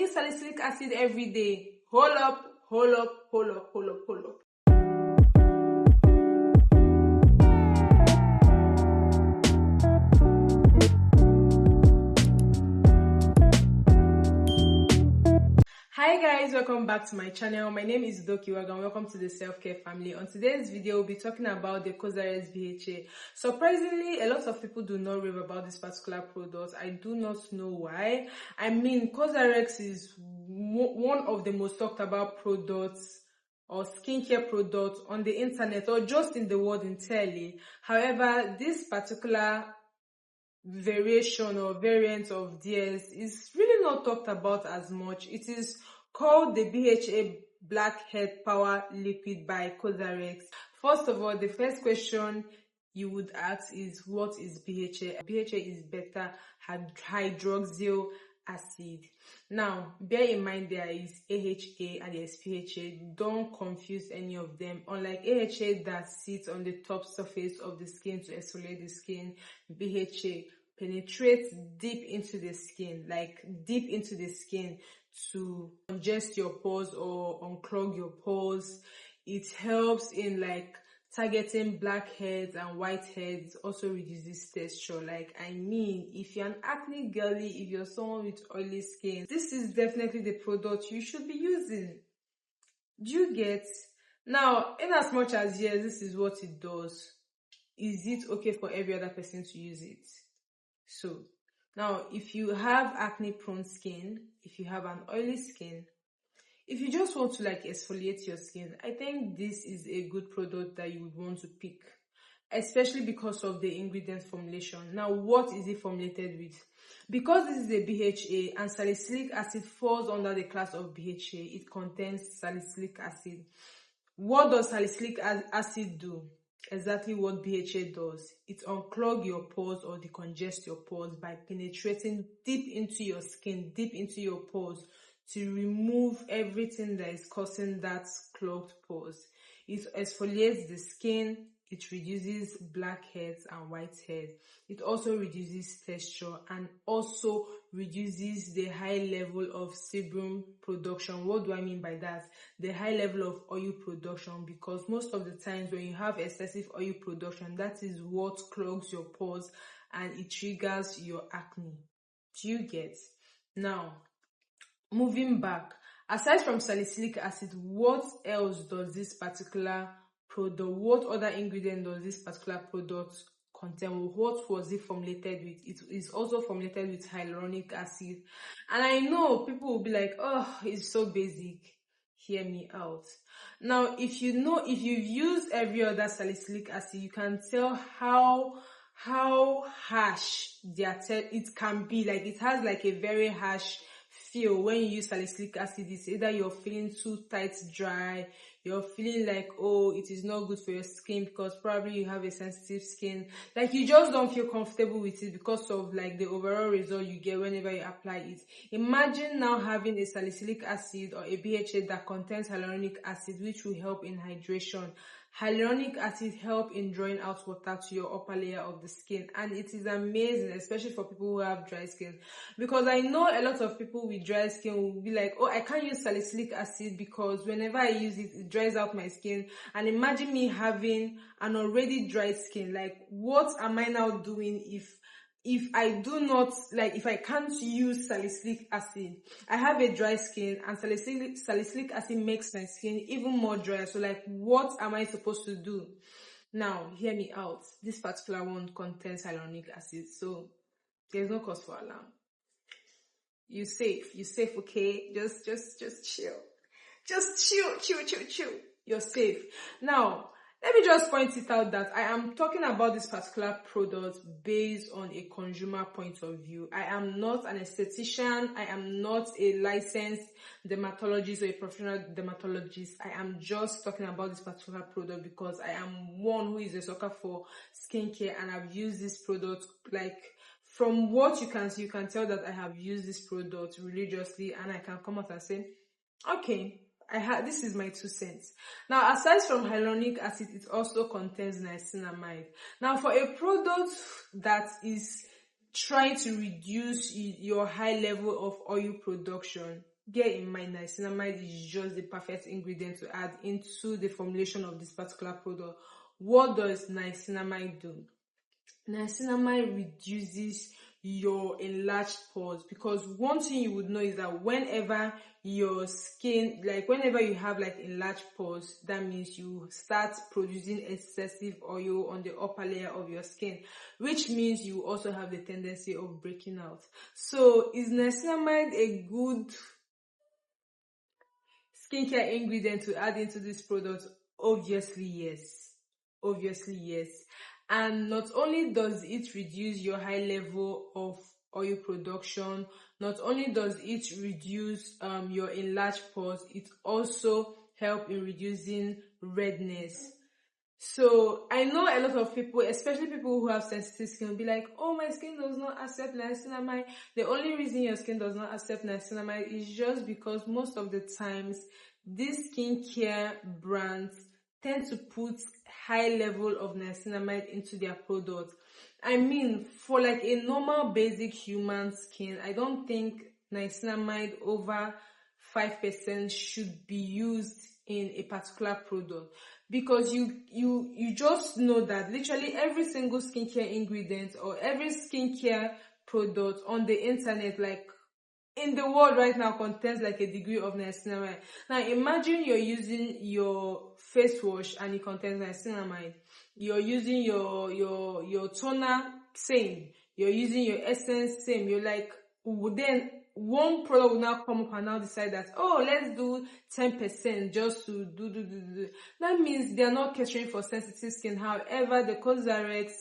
use salicylic acid every day. Hold up. Hi guys, welcome back to my channel. My name is Dokiwag and welcome to the self-care family. On today's video, we'll be talking about the COSRX BHA. Surprisingly, a lot of people do not rave about this particular product. I do not know why. I mean, COSRX is one of the most talked about products or skincare products on the internet or just in the world entirely. However, this particular variation or variant of theirs is really not talked about as much. It is called the BHA Blackhead Power Liquid by COSRX. First of all, the first question you would ask is, what is BHA? BHA is beta hydroxyl acid. Now, bear in mind there is AHA and there's PHA. Don't confuse any of them. Unlike AHA that sits on the top surface of the skin to exfoliate the skin, BHA penetrates deep into the skin, to congest your pores or unclog your pores. It helps in targeting blackheads and whiteheads, also reduces texture. If you're an acne girly, if you're someone with oily skin, this is definitely the product you should be using. Do you get? Now, in as much as yes, this is what it does, is it okay for every other person to use it? So, now, if you have acne prone skin, if you have an oily skin, if you just want to exfoliate your skin, I think this is a good product that you would want to pick, especially because of the ingredient formulation. Now, what is it formulated with? Because this is a BHA and salicylic acid falls under the class of BHA, it contains salicylic acid. What does salicylic acid do? Exactly what BHA does. It unclogs your pores or decongest your pores by penetrating deep into your skin, deep into your pores, to remove everything that is causing that clogged pores. It exfoliates the skin, it reduces blackheads and whiteheads. It also reduces texture and also reduces the high level of sebum production. What do I mean by that? The high level of oil production, because most of the times when you have excessive oil production, that is what clogs your pores and it triggers your acne. Do you get? Now, moving back, aside from salicylic acid, what else does this particular product, what other ingredient does this particular product contain? What was it formulated with? It is also formulated with hyaluronic acid. And I know people will be like, oh, it's so basic. Hear me out. Now, if you've used every other salicylic acid, you can tell how harsh it can be. It has a very harsh feel when you use salicylic acid. It's either you're feeling too tight, dry, you're feeling oh, it is not good for your skin because probably you have a sensitive skin. You just don't feel comfortable with it because of the overall result you get whenever you apply it. Imagine now having a salicylic acid or a BHA that contains hyaluronic acid, which will help in hydration. Hyaluronic acid helps in drawing out water to your upper layer of the skin, and it is amazing, especially for people who have dry skin, because I know a lot of people with dry skin will be like, oh, I can't use salicylic acid because whenever I use it, it dries out my skin. And imagine me having an already dry skin. What am I now doing if I do not, if I can't use salicylic acid? I have a dry skin and salicylic acid makes my skin even more dry. So what am I supposed to do? Now, hear me out. This particular one contains hyaluronic acid, so there's no cause for alarm. You're safe, okay? Just chill. Just chill. You're safe. Now, let me just point it out that I am talking about this particular product based on a consumer point of view. I am not an esthetician. I am not a licensed dermatologist or a professional dermatologist. I am just talking about this particular product because I am one who is a sucker for skincare, and I've used this product from what you can see, you can tell that I have used this product religiously, and I can come out and say, okay, this is my 2 cents. Now, aside from hyaluronic acid, it also contains niacinamide. Now, for a product that is trying to reduce your high level of oil production, get in mind, niacinamide is just the perfect ingredient to add into the formulation of this particular product. What does niacinamide do? Niacinamide reduces your enlarged pores, because one thing you would know is that whenever your skin, like whenever you have like enlarged pores, that means you start producing excessive oil on the upper layer of your skin, which means you also have the tendency of breaking out. So is niacinamide a good skincare ingredient to add into this product? Obviously yes. Obviously yes. And not only does it reduce your high level of oil production, not only does it reduce your enlarged pores, it also helps in reducing redness. So I know a lot of people, especially people who have sensitive skin, will be like, oh, my skin does not accept niacinamide. The only reason your skin does not accept niacinamide is just because most of the times these skincare brands tend to put high level of niacinamide into their product. I mean, for like a normal basic human skin, I don't think niacinamide over 5% should be used in a particular product, because you just know that literally every single skincare ingredient or every skincare product on the internet, like in the world right now, contains like a degree of niacinamide. Now imagine you're using your face wash and it contains niacinamide. You're using your toner, same. You're using your essence, same. You're like, then one product will now come up and now decide that, oh, let's do 10% just to do. That means they're not catering for sensitive skin. However, the COSRX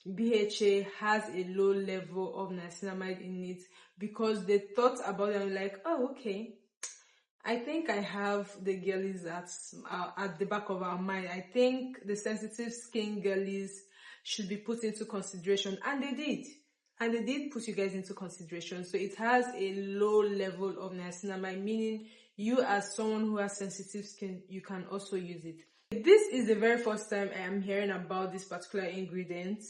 BHA has a low level of niacinamide in it, because they thought about it and like, oh, okay, I think I have the girlies at the back of our mind. I think the sensitive skin girlies should be put into consideration, and they did. And they did put you guys into consideration. So it has a low level of niacinamide, meaning you as someone who has sensitive skin, you can also use it. This is the very first time I am hearing about this particular ingredient.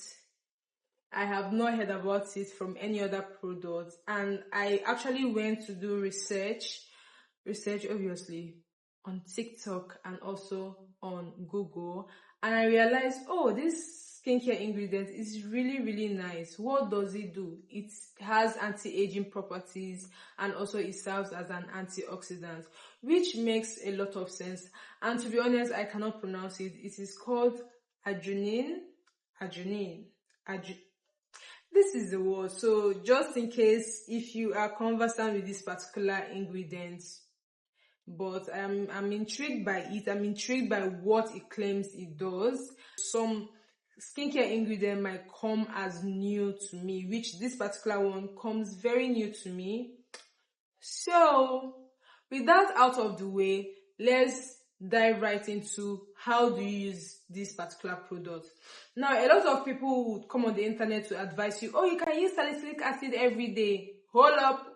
I have not heard about it from any other product, and I actually went to do research obviously on TikTok and also on Google, and I realized, oh, this skincare ingredient is really nice. What does it do? It has anti-aging properties, and also it serves as an antioxidant, which makes a lot of sense. And to be honest, I cannot pronounce it. It is called arginine. This is the word. So just in case if you are conversant with this particular ingredient, but I'm intrigued by it. I'm intrigued by what it claims it does. Some skincare ingredient might come as new to me, which this particular one comes very new to me. So with that out of the way, let's dive right into how do you use this particular product. Now, a lot of people would come on the internet to advise you, oh, you can use salicylic acid every day. Hold up.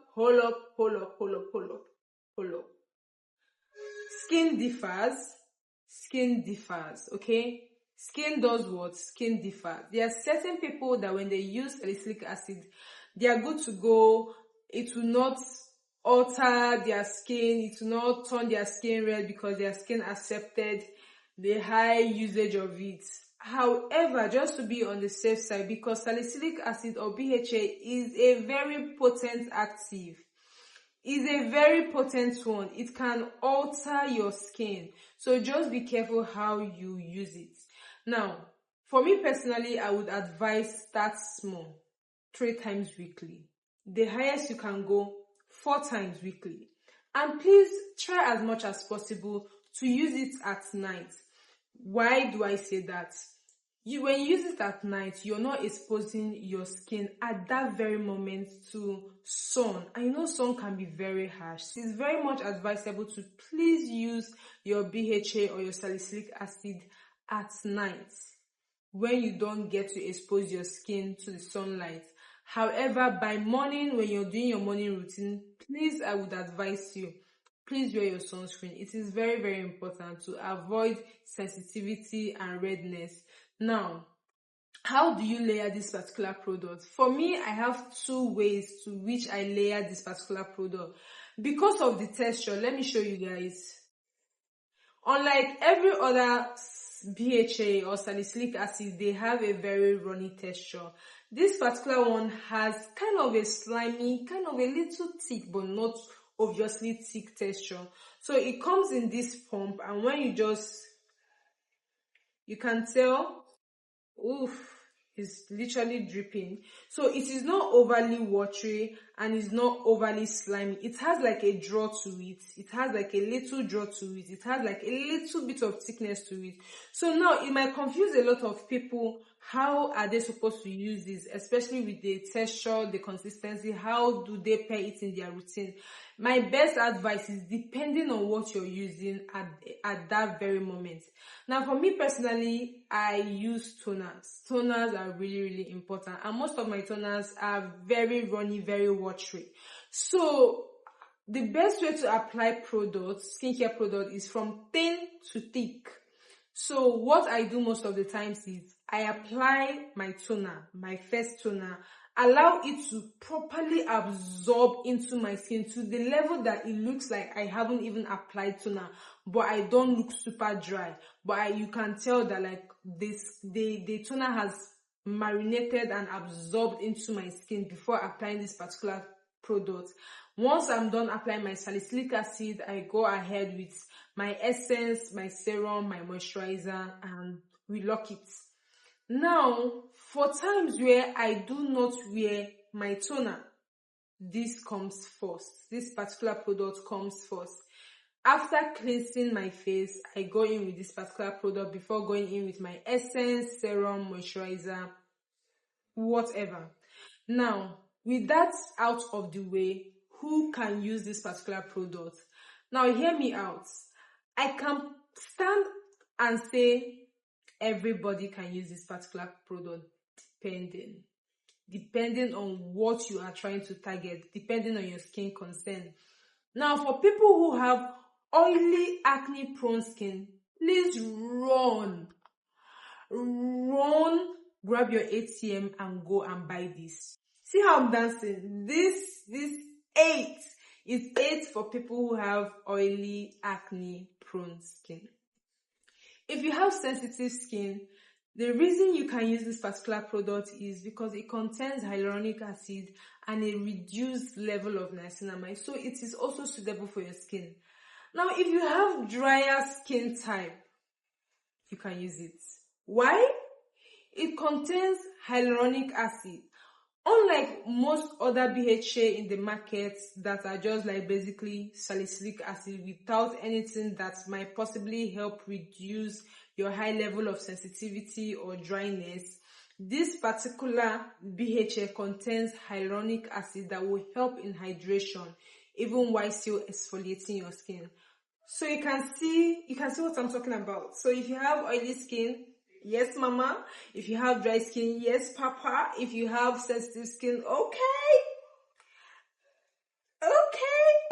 Skin differs, okay? Skin does what? Skin differs. There are certain people that when they use salicylic acid, they are good to go. It will not alter their skin. It will not turn their skin red because their skin accepted the high usage of it. However, just to be on the safe side, because salicylic acid or BHA is a very potent active, is a very potent one. It can alter your skin. So just be careful how you use it. Now, for me personally, I would advise start small, 3 times weekly. The highest you can go, 4 times weekly. And please try as much as possible to use it at night. Why do I say that? When you use it at night, you're not exposing your skin at that very moment to sun. And you know sun can be very harsh. It's very much advisable to please use your BHA or your salicylic acid at night when you don't get to expose your skin to the sunlight. However, by morning, when you're doing your morning routine, please, I would advise you, please wear your sunscreen. It is very important to avoid sensitivity and redness. Now, how do you layer this particular product? For me, I have 2 ways to which I layer this particular product, Because of the texture, let me show you guys. Unlike every other BHA or salicylic acid, they have a very runny texture. This particular one has kind of a slimy, kind of a little thick, but not obviously thick texture. So it comes in this pump, and when you can tell, oof, it's literally dripping. So it is not overly watery and it's not overly slimy. It has like a draw to it. It has like a little draw to it. It has like a little bit of thickness to it. So now it might confuse a lot of people. How are they supposed to use this, especially with the texture, the consistency? How do they pair it in their routine? My best advice is depending on what you're using at that very moment. Now, for me personally, I use toners. Toners are really, really important. And most of my toners are very runny, very watery. So the best way to apply skincare product, is from thin to thick. So what I do most of the times is I apply my toner, my first toner, allow it to properly absorb into my skin to the level that it looks like I haven't even applied toner, but I don't look super dry. But you can tell that like the toner has marinated and absorbed into my skin before applying this particular product. Once I'm done applying my salicylic acid, I go ahead with my essence, my serum, my moisturizer, and we lock it. Now, for times where I do not wear my toner, this comes first. This particular product comes first. After cleansing my face, I go in with this particular product before going in with my essence, serum, moisturizer, whatever. Now, with that out of the way, who can use this particular product? Now, hear me out. I can stand and say everybody can use this particular product, depending on what you are trying to target, depending on your skin concern. Now, for people who have oily, acne-prone skin, please run, grab your ATM and go and buy this. See how I'm dancing? This 8 is 8 for people who have oily, acne-prone skin. If you have sensitive skin, the reason you can use this particular product is because it contains hyaluronic acid and a reduced level of niacinamide, so it is also suitable for your skin. Now, if you have drier skin type, you can use it. Why? It contains hyaluronic acid. Unlike most other BHA in the market that are just like basically salicylic acid without anything that might possibly help reduce your high level of sensitivity or dryness, this particular BHA contains hyaluronic acid that will help in hydration even while still exfoliating your skin. So you can see what I'm talking about. So if you have oily skin, yes, mama. If you have dry skin, yes, papa. If you have sensitive skin, okay.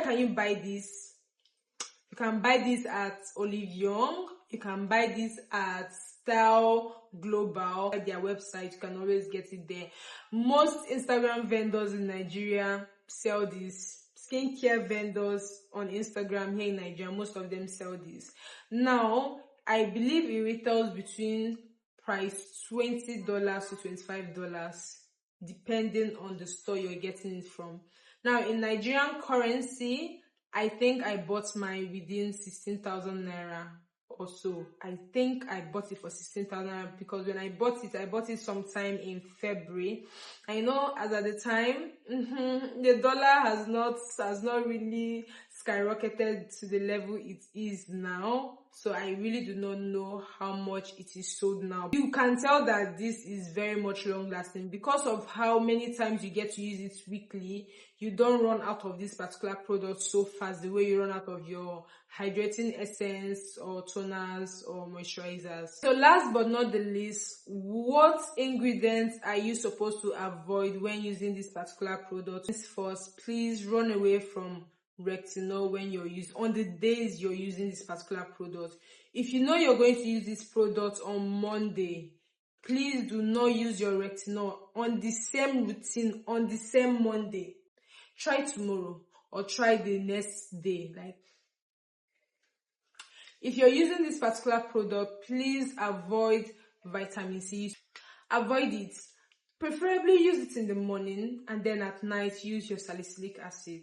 Can you buy this? You can buy this at Olive Young. You can buy this at Style Global. At their website, you can always get it there. Most Instagram vendors in Nigeria sell this. Skincare vendors on Instagram here in Nigeria, most of them sell this. Now, I believe it retails between price $20 to $25, depending on the store you're getting it from. Now, in Nigerian currency, I think I bought mine within 16,000 naira or so. I think I bought it for 16,000 naira because when I bought it sometime in February. I know as at the time, the dollar has not really skyrocketed to the level it is now. So I really do not know how much it is sold now. You can tell that this is very much long lasting because of how many times you get to use it weekly. You don't run out of this particular product so fast the way you run out of your hydrating essence or toners or moisturizers. So last but not the least, what ingredients are you supposed to avoid when using this particular product? First, please run away from retinol when you're on the days you're using this particular product. If you know you're going to use this product on Monday, please do not use your retinol on the same routine on the same Monday. Try tomorrow. or try the next day. Like, if you're using this particular product, please avoid vitamin C. Avoid it. Preferably use it in the morning, and then at night use your salicylic acid,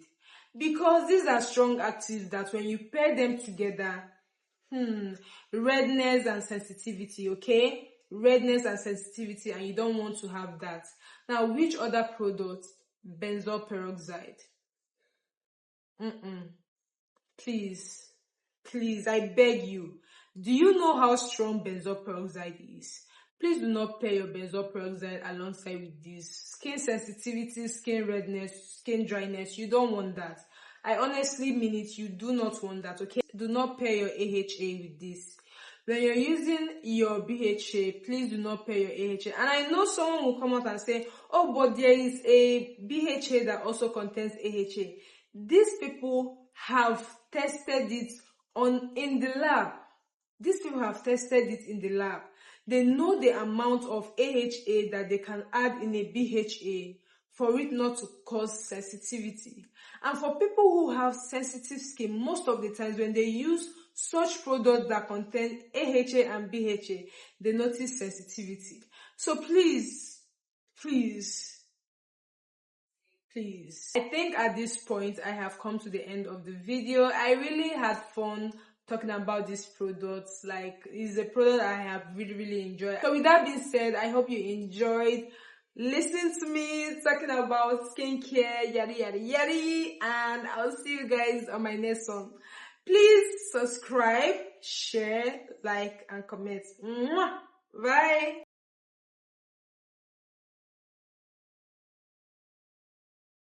because these are strong actives that when you pair them together, redness and sensitivity, okay? Redness and sensitivity, and you don't want to have that. Now, which other product? Benzoyl peroxide. Please, please, I beg you. Do you know how strong benzoyl peroxide is? Please do not pair your benzoyl peroxide alongside with this. Skin sensitivity, skin redness, skin dryness, you don't want that. I honestly mean it, you do not want that, okay? Do not pair your AHA with this. When you're using your BHA, please do not pair your AHA. And I know someone will come out and say, oh, but there is a BHA that also contains AHA. These people have tested it in the lab. These people have tested it in the lab. They know the amount of AHA that they can add in a BHA for it not to cause sensitivity. And for people who have sensitive skin, most of the times when they use such products that contain AHA and BHA, they notice sensitivity. So please, I think at this point I have come to the end of the video. I really had fun talking about these products. Like, it's a product I have really enjoyed. So with that being said, I hope you enjoyed listening to me talking about skincare, yada, and I'll see you guys on my next one. Please subscribe, share, like, and comment. Bye.